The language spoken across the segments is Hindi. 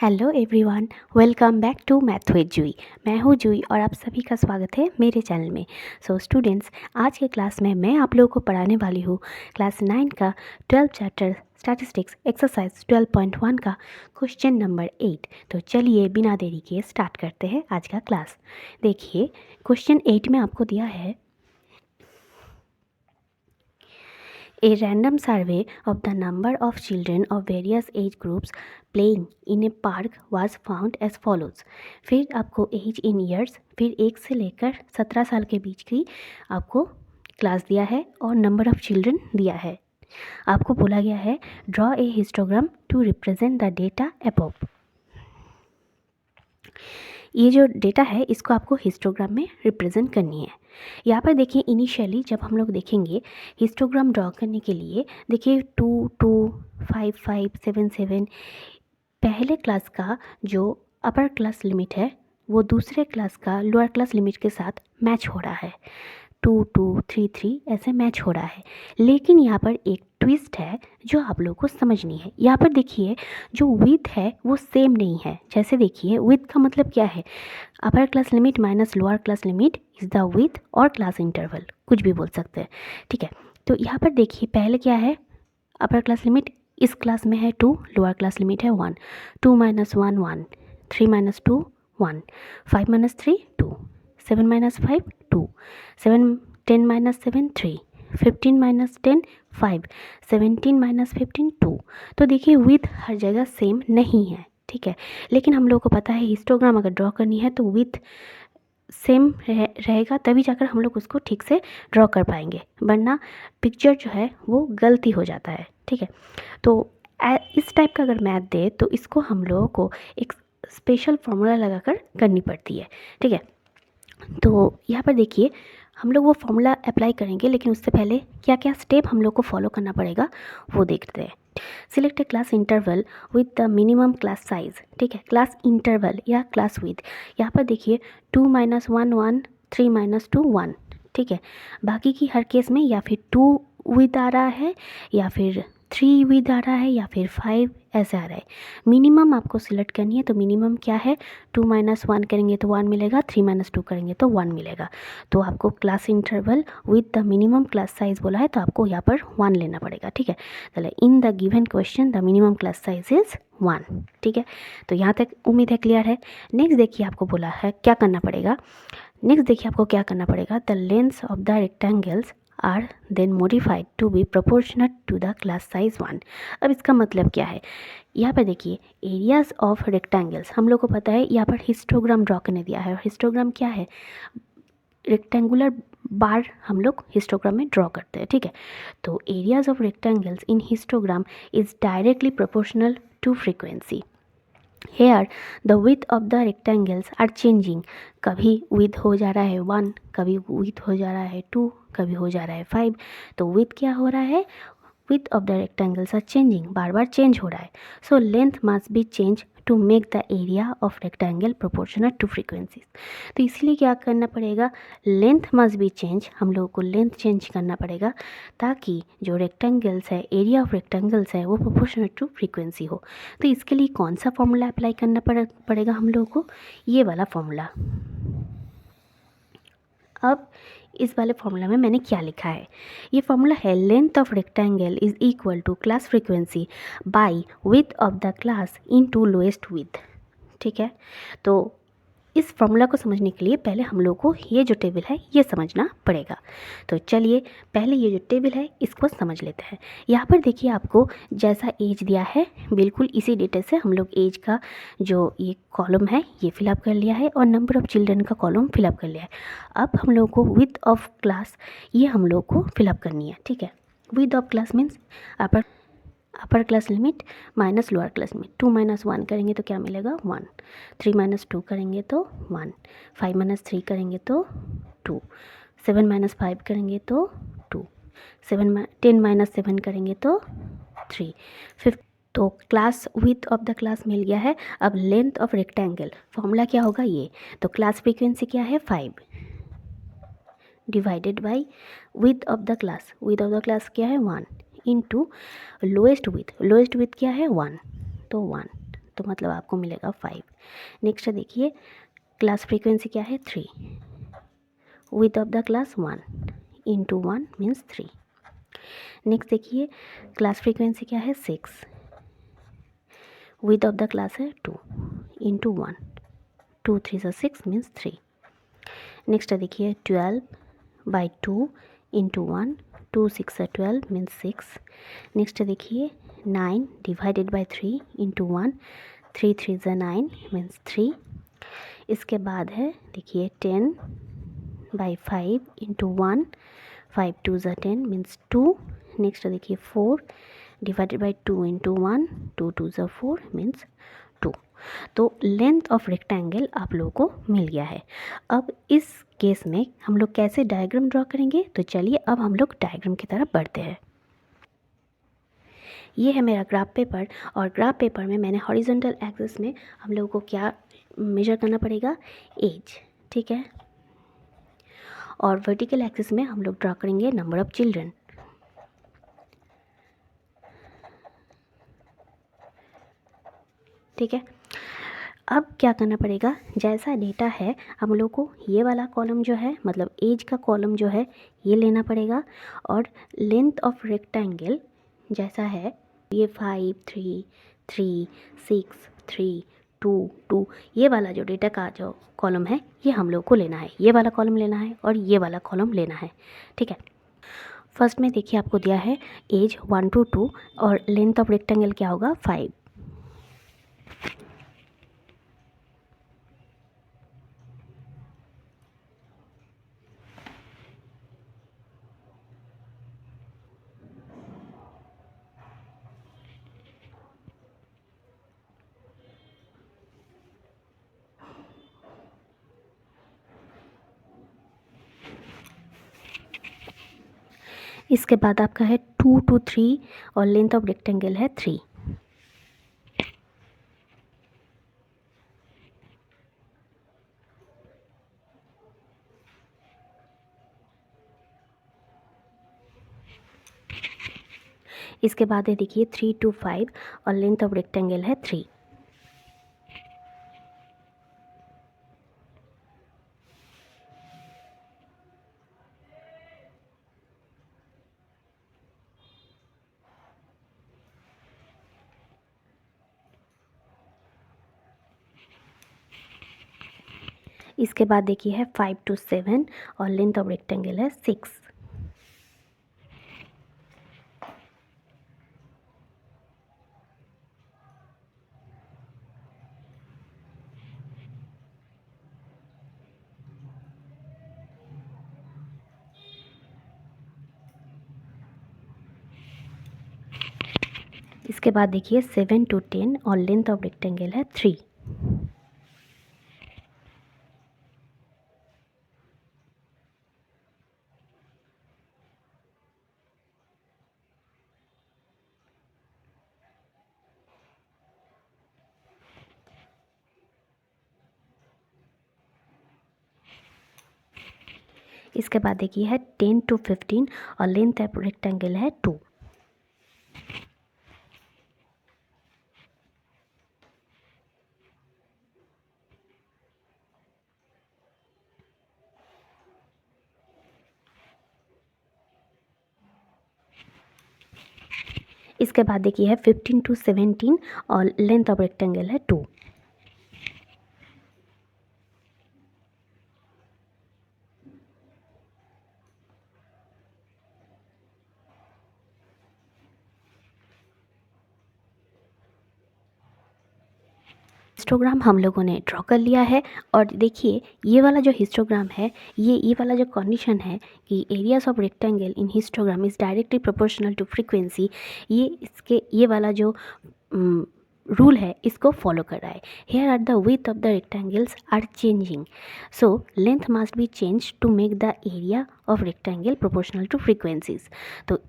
Hello everyone, welcome back to math with Jui. मैं हूँ जूई और आप सभी का स्वागत है मेरे चैनल में। सो स्टूडेंट्स, आज के क्लास में मैं आप लोगों को पढ़ाने वाली हूँ क्लास 9 का 12 चैप्टर स्टैटिस्टिक्स एक्सरसाइज 12.1 का क्वेश्चन नंबर 8। तो चलिए बिना देरी के स्टार्ट करते हैं आज का क्लास। देखिए, क्वेश्चन 8 में आपको दिया है A random survey of the number of children of various age groups playing in a park was found as follows। फिर आपको एज इन ईयर्स, फिर 1 से लेकर 17 साल के बीच की आपको क्लास दिया है और नंबर ऑफ चिल्ड्रन दिया है। आपको बोला गया है draw a histogram to represent the data above. ये जो डेटा है इसको आपको हिस्टोग्राम में रिप्रेजेंट करनी है। यहाँ पर देखिए, इनिशियली जब हम लोग देखेंगे हिस्टोग्राम ड्रॉ करने के लिए, देखिए 2 2 5 5 7 7 पहले क्लास का जो अपर क्लास लिमिट है वो दूसरे क्लास का लोअर क्लास लिमिट के साथ मैच हो रहा है। 2 2 3 3 ऐसे मैच हो रहा है। लेकिन यहाँ पर एक ट्विस्ट है जो आप लोगों को समझनी है। यहाँ पर देखिए, जो विथ है वो सेम नहीं है। जैसे देखिए, विथ का मतलब क्या है, upper class limit minus lower class limit is the with और क्लास इंटरवल, कुछ भी बोल सकते हैं, ठीक है। तो यहाँ पर देखिए, पहले क्या है, अपर क्लास लिमिट इस क्लास में है 2, लोअर क्लास लिमिट है 1, 2 minus 1 1, 3 minus 2 1, 5 minus 3 2, 7 minus 5 2, 7 10 minus 7 3, 15 minus 10 5, 17 minus 15 2। तो देखिए, विथ हर जगह सेम नहीं है, ठीक है। लेकिन हम लोग को पता है हिस्टोग्राम अगर ड्रॉ करनी है तो विथ सेम रहेगा, तभी जाकर हम लोग उसको ठीक से ड्रॉ कर पाएंगे, वरना पिक्चर जो है वो गलती हो जाता है, ठीक है। तो इस टाइप का अगर मैथ दे तो इसको हम लोगों को एक स्पेशल फॉर्मूला लगाकर करनी पड़ती है, ठीक है। तो यहाँ पर देखिए, हम लोग वो फॉर्मूला अप्लाई करेंगे, लेकिन उससे पहले क्या क्या स्टेप हम लोग को फॉलो करना पड़ेगा वो देखते हैं। Select A class interval with the minimum class size, ठीक है। क्लास इंटरवल या क्लास विथ, यहाँ पर देखिए 2 माइनस 1 1, 3 माइनस 2 1, ठीक है। बाकी की हर केस में या फिर 2 विथ आ रहा है, या फिर 3 विथ आ रहा है, या फिर 5 ऐसे आ रहा है। मिनिमम आपको सिलेक्ट करनी है, तो मिनिमम क्या है, 2 माइनस 1 करेंगे तो 1 मिलेगा, 3 माइनस 2 करेंगे तो 1 मिलेगा। तो आपको class interval with the minimum class size बोला है, तो आपको यहाँ पर 1 लेना पड़ेगा, ठीक है। चलिए, in the given question the minimum class size is 1, ठीक है। तो यहाँ तक उम्मीद है क्लियर है। नेक्स्ट देखिए, आपको बोला है क्या करना पड़ेगा। नेक्स्ट देखिए, आपको क्या करना पड़ेगा, the lengths of the rectangles are then modified to be proportional to the class size 1। अब इसका मतलब क्या है, यहाँ पर देखिए एरियाज ऑफ रेक्टेंगल्स, हम लोग को पता है यहाँ पर हिस्टोग्राम ड्रॉ करने दिया है, और हिस्टोग्राम क्या है, रेक्टेंगुलर बार हम लोग हिस्टोग्राम में ड्रॉ करते हैं, ठीक है। तो areas of rectangles in histogram is directly proportional to frequency. Here the width of the rectangles are changing, कभी विथ हो जा रहा है 1, कभी विथ हो जा रहा है 2, कभी हो जा रहा है 5। तो विथ क्या हो रहा है, width of the rectangles are changing, बार बार चेंज हो रहा है। So length must be change to make the area of rectangle proportional to frequencies. तो इसलिए क्या करना पड़ेगा, लेंथ मस्ट बी चेंज, हम लोगों को लेंथ चेंज करना पड़ेगा ताकि जो रेक्टेंगल्स है, एरिया ऑफ रेक्टेंगल्स है, वो प्रोपोर्शनल टू फ्रीक्वेंसी हो। तो इसके लिए कौन सा फॉर्मूला अप्लाई करना पड़ेगा हम लोगों को, ये वाला फॉर्मूला। अब इस वाले फॉर्मूला में मैंने क्या लिखा है, ये फॉर्मूला है length of rectangle is equal to class frequency by width of the class into lowest width, ठीक है। तो इस फॉर्मूला को समझने के लिए पहले हम लोग को ये जो टेबल है ये समझना पड़ेगा। तो चलिए पहले ये जो टेबल है इसको समझ लेते हैं। यहाँ पर देखिए, आपको जैसा एज दिया है बिल्कुल इसी डेटा से हम लोग एज का जो ये कॉलम है ये फिलअप कर लिया है, और नंबर ऑफ़ चिल्ड्रन का कॉलम फिलअप कर लिया है। अब हम लोग को विथ ऑफ क्लास ये हम लोग को फिलअप करनी है, ठीक है। Width of class means upper class limit minus lower class limit. 2 minus 1 करेंगे तो क्या मिलेगा, 1। 3 माइनस 2 करेंगे तो 1। 5 माइनस 3 करेंगे तो 2। 7 माइनस 5 करेंगे तो 2। 10 माइनस 7 करेंगे तो 3। 5। तो class width of the class मिल गया है। अब लेंथ ऑफ रेक्टेंगल फॉर्मूला क्या होगा ये, तो क्लास फ्रीक्वेंसी क्या है 5 divided by with of the class, width of the class क्या है 1 इनटू लोएस्ट विथ क्या है 1, तो 1। तो मतलब आपको मिलेगा 5। नेक्स्ट देखिए क्लास फ्रीक्वेंसी क्या है 3, with of the class 1 into 1 means 3। Next देखिए क्लास फ्रीक्वेंसी क्या है 6, विथ ऑफ द क्लास है 2 इंटू 1, 2 3 से 6 मीन्स 3। नेक्स्ट देखिए 12/2 इंटू 1, 2 6 से 12 मीन्स 6। नेक्स्ट देखिए 9 डिवाइडेड बाई 3 इंटू 1, 3 3 से 9 मीन्स 3। इसके बाद है देखिए 10/5 इंटू 1, 5 2 से 10 मीन्स 2। नेक्स्ट देखिए 4 डिवाइडेड बाई 2 इंटू 1, 2 2 से 4 मीन्स 2। तो लेंथ ऑफ रेक्टेंगल आप लोगों को मिल गया है। अब इस केस में हम लोग कैसे डायग्राम ड्रॉ करेंगे, तो चलिए अब हम लोग डायग्राम की तरफ बढ़ते हैं। ये है मेरा ग्राफ पेपर, और ग्राफ पेपर में मैंने हॉरिजॉन्टल एक्सिस में हम लोगों को क्या मेजर करना पड़ेगा, एज, ठीक है। और वर्टिकल एक्सिस में हम लोग ड्रॉ करेंगे नंबर ऑफ चिल्ड्रन, ठीक है। अब क्या करना पड़ेगा, जैसा डेटा है हम लोग को ये वाला कॉलम जो है मतलब एज का कॉलम जो है ये लेना पड़ेगा, और लेंथ ऑफ रेक्टेंगल जैसा है ये 5 3 3 6 3 2 2 ये वाला जो डेटा का जो कॉलम है ये हम लोग को लेना है, ये वाला कॉलम लेना है और ये वाला कॉलम लेना है, ठीक है। फर्स्ट में देखिए आपको दिया है एज 1 to 2 और लेंथ ऑफ रेक्टेंगल क्या होगा 5। इसके बाद आपका है 2 to 3 और लेंथ ऑफ रेक्टेंगल है 3। इसके बाद है देखिए 3 to 5 और लेंथ ऑफ रेक्टेंगल है 3। इसके बाद देखिए है 5 to 7 और लेंथ ऑफ रेक्टेंगल है 6। इसके बाद देखिए 7 to 10 और लेंथ ऑफ रेक्टेंगल है 3। इसके बाद देखिए है 10 to 15 और लेंथ ऑफ रेक्टेंगल है 2। इसके बाद देखिए है 15 to 17 और लेंथ ऑफ रेक्टेंगल है 2। हिस्टोग्राम हम लोगों ने ड्रॉ कर लिया है, और देखिए ये वाला जो हिस्टोग्राम है ये वाला जो कंडीशन है कि areas of rectangle in histogram is directly proportional to frequency, ये वाला जो रूल है इसको फॉलो कर रहा है। Here are the width of the rectangles are changing, so length must be change to make the area of rectangle proportional to frequencies. तो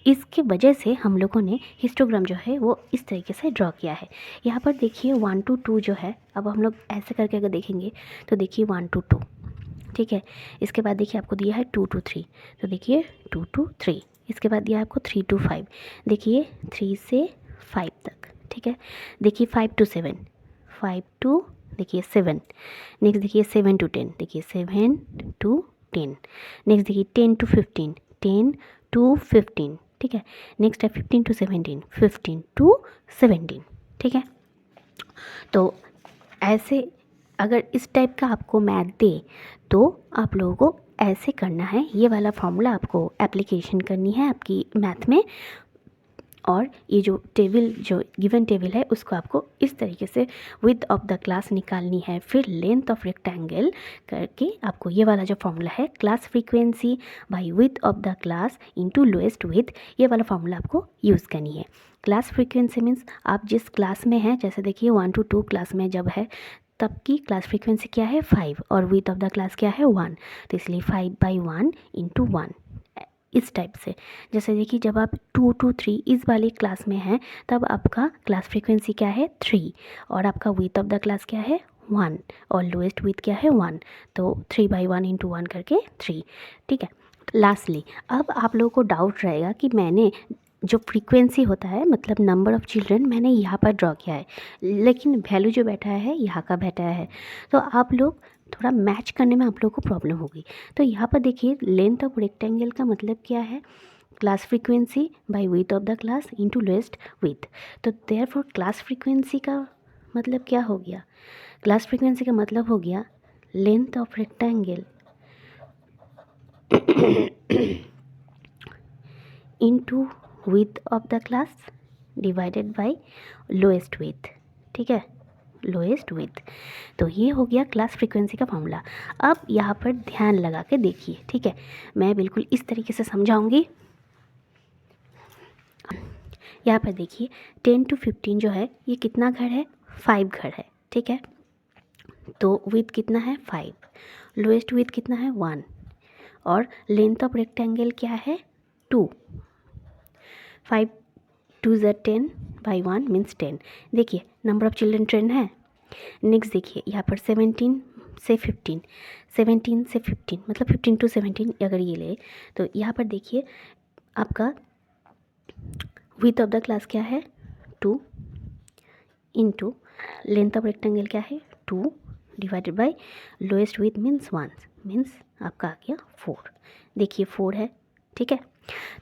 इसके वजह से हम लोगों ने हिस्टोग्राम जो है वो इस तरीके से ड्रॉ किया है। यहाँ पर देखिए 1 to 2 जो है, अब हम लोग ऐसे करके अगर देखेंगे तो देखिए 1 to 2, ठीक है। इसके बाद देखिए आपको दिया है 2 to 3, तो देखिए 2 to 3। इसके बाद दिया है आपको 3 to 5, देखिए 3 से 5 तक, ठीक है। देखिए 5 to 7, 5 to देखिए 7, नेक्स्ट देखिए 7 to 10, देखिए 7 to 10, नेक्स्ट देखिए 10 to 15, 10 to 15, ठीक है। नेक्स्ट है 15 to 17, 15 to 17, ठीक है। तो ऐसे अगर इस टाइप का आपको मैथ दे तो आप लोगों को ऐसे करना है, ये वाला फॉर्मूला आपको एप्लीकेशन करनी है आपकी मैथ में, और ये जो टेबल जो गिवन टेबल है उसको आपको इस तरीके से विड्थ ऑफ द क्लास निकालनी है, फिर लेंथ ऑफ रेक्टेंगल करके आपको ये वाला जो फॉर्मूला है class frequency by width of the class into lowest width, ये वाला फॉर्मूला आपको यूज़ करनी है। क्लास फ्रीक्वेंसी मीन्स आप जिस क्लास में हैं, जैसे देखिए 1 to 2 क्लास में जब है तब की क्लास फ्रीक्वेंसी क्या है 5 और विड्थ ऑफ द क्लास क्या है 1, तो इसलिए 5/1 × 1 इस टाइप से। जैसे देखिए जब आप 2 to 3 इस वाली क्लास में हैं तब आपका क्लास फ्रीक्वेंसी क्या है 3 और आपका विड्थ ऑफ द क्लास क्या है 1 और लोएस्ट विड्थ क्या है 1, तो 3/1 × 1 करके 3, ठीक है। लास्टली अब आप लोगों को डाउट रहेगा कि मैंने जो फ्रीक्वेंसी होता है मतलब नंबर ऑफ़ चिल्ड्रन मैंने यहाँ पर ड्रॉ किया है, लेकिन वैल्यू जो बैठा है यहाँ का बैठा है, तो आप लोग थोड़ा मैच करने में आप लोगों को प्रॉब्लम होगी। तो यहाँ पर देखिए लेंथ ऑफ रेक्टेंगल का मतलब क्या है, class frequency by width of the class into lowest width, तो देयरफॉर क्लास फ्रीक्वेंसी का मतलब क्या हो गया, क्लास फ्रीक्वेंसी का मतलब हो गया length of rectangle into width of the class divided by lowest width, ठीक है, लोएस्ट विड्थ। तो ये हो गया क्लास फ्रीक्वेंसी का फॉर्मूला। अब यहाँ पर ध्यान लगा के देखिए, ठीक है, मैं बिल्कुल इस तरीके से समझाऊंगी। यहाँ पर देखिए 10 to 15 जो है ये कितना घर है 5 घर है, ठीक है। तो विड्थ कितना है 5, लोएस्ट विड्थ कितना है 1 और लेंथ ऑफ रेक्टेंगल क्या है 2, 5 2 ज़ 10/1 मीन्स 10। देखिए नंबर ऑफ़ चिल्ड्रन 10 है। नेक्स्ट देखिए यहाँ पर 17 से 15, 17 से 15 मतलब 15 to 17 अगर ये ले तो यहाँ पर देखिए आपका विड्थ ऑफ द क्लास क्या है 2 इंटू लेंथ ऑफ रेक्टेंगल क्या है 2 divided by lowest width means 1 means आपका आ गया 4। देखिए 4 है, ठीक है।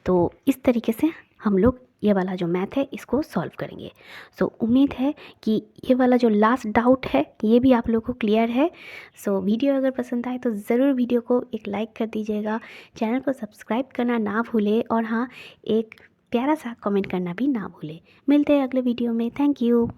तो इस तरीके से हम लोग ये वाला जो मैथ है इसको सॉल्व करेंगे। सो उम्मीद है कि ये वाला जो लास्ट डाउट है ये भी आप लोगों को क्लियर है। सो वीडियो अगर पसंद आए तो ज़रूर वीडियो को एक लाइक कर दीजिएगा, चैनल को सब्सक्राइब करना ना भूलें और हाँ एक प्यारा सा कमेंट करना भी ना भूलें। मिलते हैं अगले वीडियो में। Thank you.